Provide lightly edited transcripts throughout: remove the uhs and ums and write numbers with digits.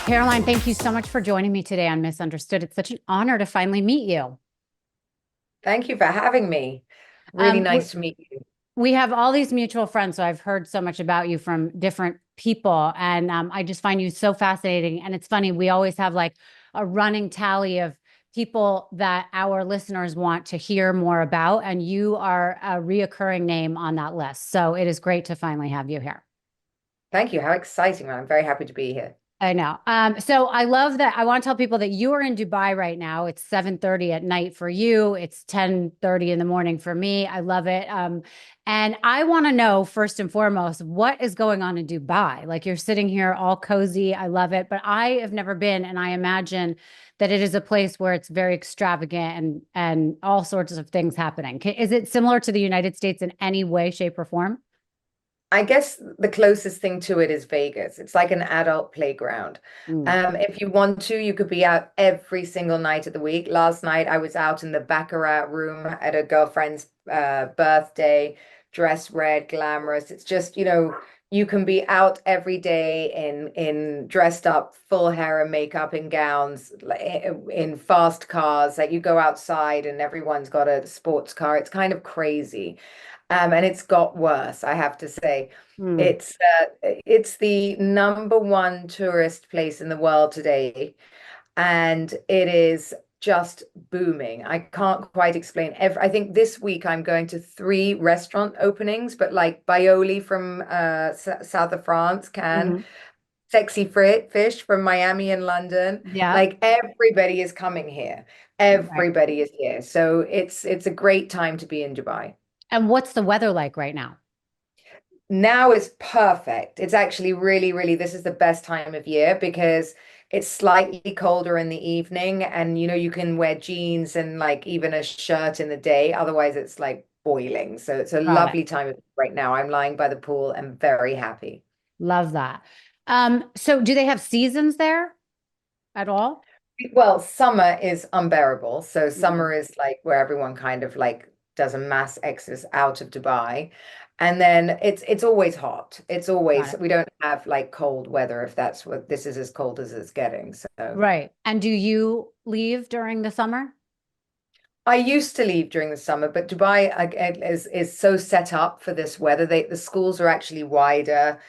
Caroline, thank you so much for joining me today on Misunderstood. It's such an honor to finally meet you. Thank you for having me. Really Um, we, nice to meet you. we have all these mutual friends, so I've heard so much about you from different people, and I just find you so fascinating. And it's funny, we always have like a running tally of people that our listeners want to hear more about, and you are a reoccurring name on that list. So it is great to finally have you here. Thank you. How exciting. I'm very happy to be here. I know. So I love that. I want to tell people that you are in Dubai right now. It's 7:30 at night for you. It's 10:30 in the morning for me. I love it. And I want to know first and foremost, what is going on in Dubai? Like you're sitting here all cozy. I love it. But I have never been, and I imagine that it is a place where it's very extravagant and all sorts of things happening. Is it similar to the United States in any way, shape, or form? I guess the closest thing to it is Vegas. It's like an adult playground. Mm. If you want to, you could be out every single night of the week. Last night, I was out in the Baccarat room at a girlfriend's birthday, dressed red, glamorous. It's just, you can be out every day in dressed up, full hair and makeup in gowns, in fast cars. Like you go outside and everyone's got a sports car. It's kind of crazy. And it's got worse, I have to say. Mm. It's the number one tourist place in the world today, and it is just booming. I can't quite explain. I think this week I'm going to three restaurant openings, but like Baioli from south of France, Cannes, Hmm. Sexy Frit Fish from Miami and London. Yeah. Like everybody is coming here. Right. Everybody is here. So it's a great time to be in Dubai. And what's the weather like right now? Now is perfect. It's actually really, really, this is the best time of year because it's slightly colder in the evening and you can wear jeans and like even a shirt in the day. Otherwise, it's like boiling. So it's a Got it. lovely time right now. I'm lying by the pool and very happy. Love that. So do they have seasons there at all? Well, summer is unbearable. So Mm. summer is like where everyone kind of like does a mass exodus out of Dubai. And then it's always hot. It's Got always it. we don't have like cold weather if that's what this is as cold as it's getting. So Right. And do you leave during the summer? I used to leave during the summer, but Dubai is so set up for this weather. The schools are actually wider.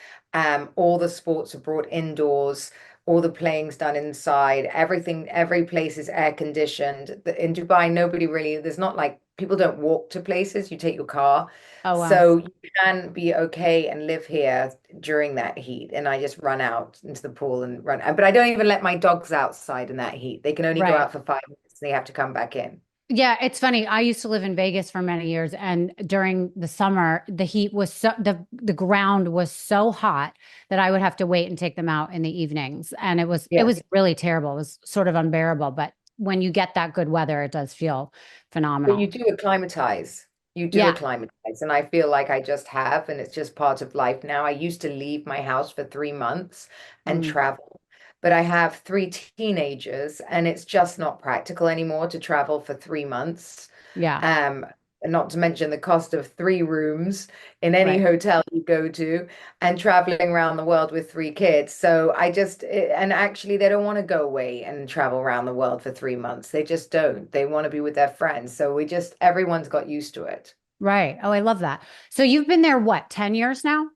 All the sports are brought indoors. All the playing's done inside. Everything, every place is air conditioned. In Dubai, nobody really, there's not like people don't walk to places. You take your car. Oh, wow. So you can be okay and live here during that heat. And I just run out into the pool and run. But I don't even let my dogs outside in that heat. They can only go Right. out for 5 minutes. They have to come back in. Yeah, it's funny. I used to live in Vegas for many years, and during the summer, the heat was the ground was so hot that I would have to wait and take them out in the evenings, and it Yeah. was really terrible. It was sort of unbearable. But when you get that good weather, it does feel But phenomenal. you do acclimatize. You do Yeah. acclimatize. And I feel like I just have, and it's just part of life now. I used to leave my house for 3 months and Mm. travel, but I have three teenagers, and it's just not practical anymore to travel for 3 months. Yeah. Um, and not to mention the cost of three rooms in any Right. hotel you go to and traveling around the world with three kids. So and actually, they don't want to go away and travel around the world for 3 months. They just don't. They want to be with their friends. So everyone's got used to it. Right. Oh, I love that. So you've been there what, 10 years now?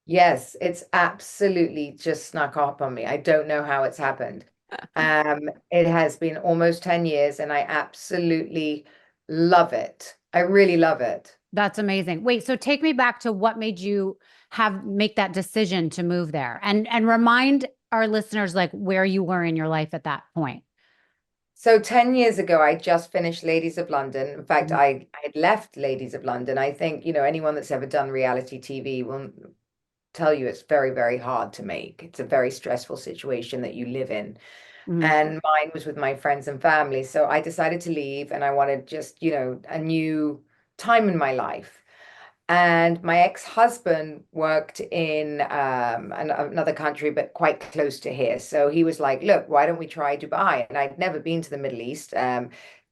Yes, it's absolutely just snuck up on me. I don't know how it's happened. It has been almost 10 years and I absolutely love it. I really love it. That's amazing. Wait, so take me back to what made you have make that decision to move there and remind our listeners like where you were in your life at that point. So 10 years ago, I just finished Ladies of London. In fact, Mhm. I had left Ladies of London. I think, anyone that's ever done reality TV will tell you it's very, very hard to make. It's a very stressful situation that you live in. Mhm. And mine was with my friends and family. So I decided to leave and I wanted just, a new time in my life. And my ex-husband worked in another country, but quite close to here. So he was like, look, why don't we try Dubai? And I'd never been to the Middle East,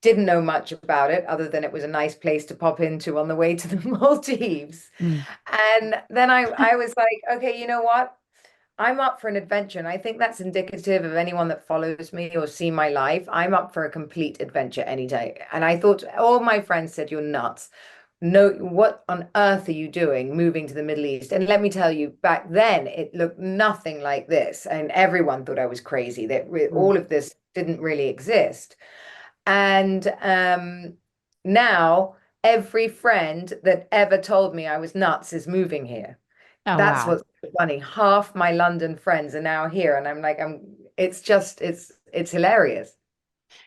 didn't know much about it other than it was a nice place to pop into on the way to the Maldives. Mm. And then I was like, okay, you know what? I'm up for an adventure, and I think that's indicative of anyone that follows me or see my life. I'm up for a complete adventure any day. And I thought all my friends said, "You're nuts. No, what on earth are you doing moving to the Middle East?" And let me tell you, back then it looked nothing like this, and everyone thought I was crazy, that Mm. all of this didn't really exist. And now every friend that ever told me I was nuts is moving here. Oh, That's wow. what's funny. Half my London friends are now here, and I'm like, it's just, it's hilarious.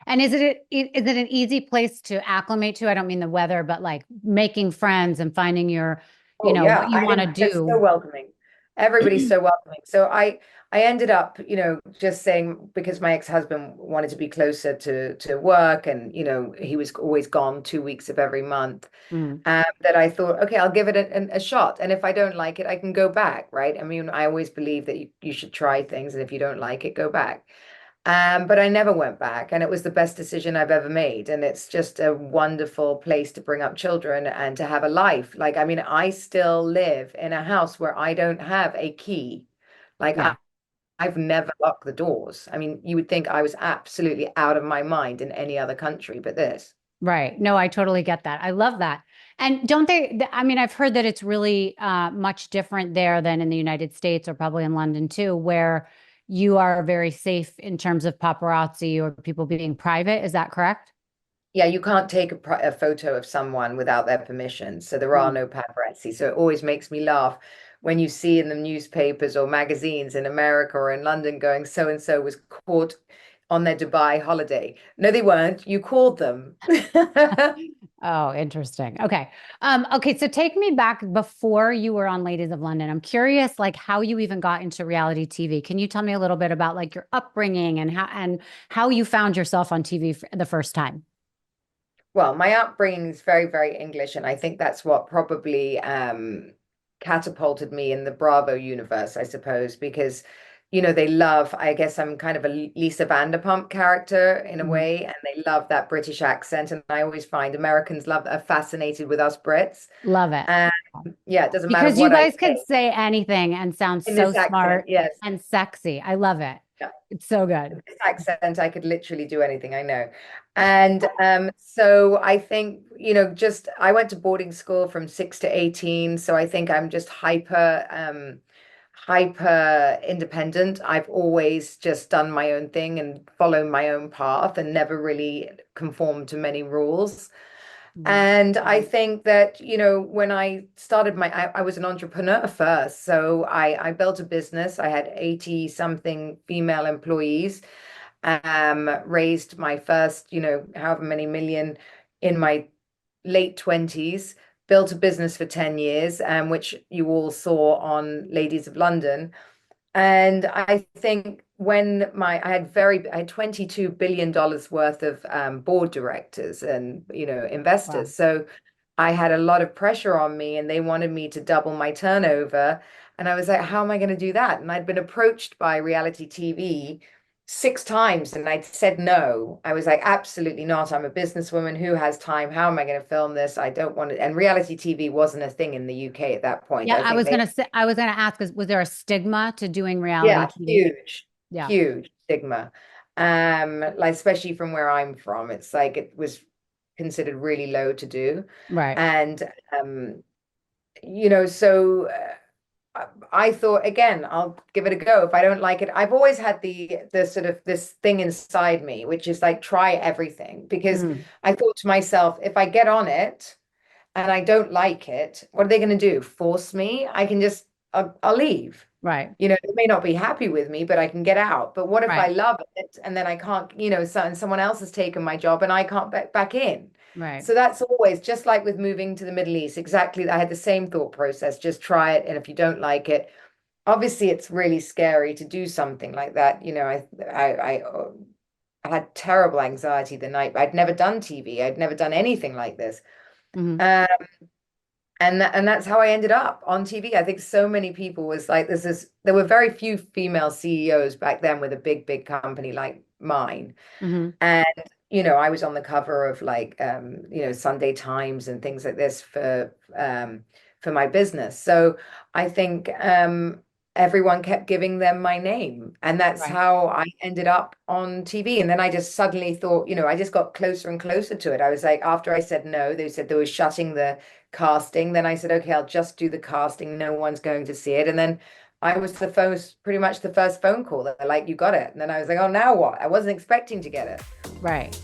And is it an easy place to acclimate to? I don't mean the weather, but like making friends and finding your, Oh what yeah, you want to they're so do. welcoming. Everybody's so welcoming. So I ended up, just saying, because my ex-husband wanted to be closer to work, and he was always gone 2 weeks of every month. Mm. That I thought, okay, I'll give it a shot. And if I don't like it, I can go back, right? I mean, I always believe that you should try things, and if you don't like it, go back. But I never went back, and it was the best decision I've ever made. And it's just a wonderful place to bring up children and to have a life. Like, I mean, I still live in a house where I don't have a key. Like, Yeah. I've never locked the doors. I mean, you would think I was absolutely out of my mind in any other country but this. Right. No, I totally get that. I love that. And don't they, I mean, I've heard that it's really much different there than in the United States or probably in London too, where you are very safe in terms of paparazzi or people being private. Is that correct? Yeah, you can't take a photo of someone without their permission. So there are Mm. no paparazzi. So it always makes me laugh when you see in the newspapers or magazines in America or in London going, so and so was caught on their Dubai holiday. No, they weren't. You called them. Oh, interesting. Okay. Okay, so take me back before you were on Ladies of London. I'm curious like how you even got into reality TV. Can you tell me a little bit about like your upbringing and how you found yourself on TV for the first time? Well, my upbringing is very, very English, and I think that's what probably catapulted me in the Bravo universe, I suppose, because they love, I guess I'm kind of a Lisa Vanderpump character in a Mhm. way, and they love that British accent. And I always find Americans are fascinated with us Brits. Love it. And yeah, it doesn't matter Because you what I guys could say say anything and sound in so this accent. smart Yes. and sexy. I love it. Yeah. It's so good. This accent, I could literally do anything, I know. And so I think, just I went to boarding school from 6 to 18. So I think I'm just hyper independent. I've always just done my own thing and followed my own path and never really conformed to many rules. Mhm. And I think that, when I started I was an entrepreneur first. So I built a business. I had 80 something female employees, raised my first, however many million in my late 20s, built a business for 10 years, which you all saw on Ladies of London. And I think when I had $22 billion worth of board directors and, Wow. investors. So I had a lot of pressure on me, and they wanted me to double my turnover. And I was like, how am I going to do that? And I'd been approached by reality TV 6 times, and I'd said no. I was like, absolutely not. I'm a businesswoman. Who has time? How am I going to film this? I don't want it. And reality TV wasn't a thing in the UK at that point. Yeah, I think they I was gonna ask, was there a stigma to doing reality Yeah, TV? huge, Yeah. huge stigma. Like especially from where I'm from, it's like it was considered really low to do. Right. And so I thought again, I'll give it a go. If I don't like it, I've always had the sort of this thing inside me, which is like try everything, because Mm. I thought to myself, if I get on it and I don't like it, what are they going to do? Force me? I'll leave. Right. They may not be happy with me, but I can get out. But what if I Right. love it and then I can't, and someone else has taken my job and I can't back in? Right. So that's always just like with moving to the Middle East. Exactly. I had the same thought process. Just try it. And if you don't like it, obviously it's really scary to do something like that. I had terrible anxiety the night. I'd never done TV. I'd never done anything like this. Hmm. Um, and that's how I ended up on TV. I think so many people was like, there were very few female CEOs back then with a big, big company like mine. Hmm. And, I was on the cover of like, Sunday Times and things like this for my business. So I think, everyone kept giving them my name. And that's Right. how I ended up on TV. And then I just suddenly thought, I just got closer and closer to it. I was like, after I said no, they said they were shutting the casting. Then I said, okay, I'll just do the casting. No one's going to see it. And then I was pretty much the first phone call. They're like, you got it. And then I was like, oh, now what? I wasn't expecting to get it. Right.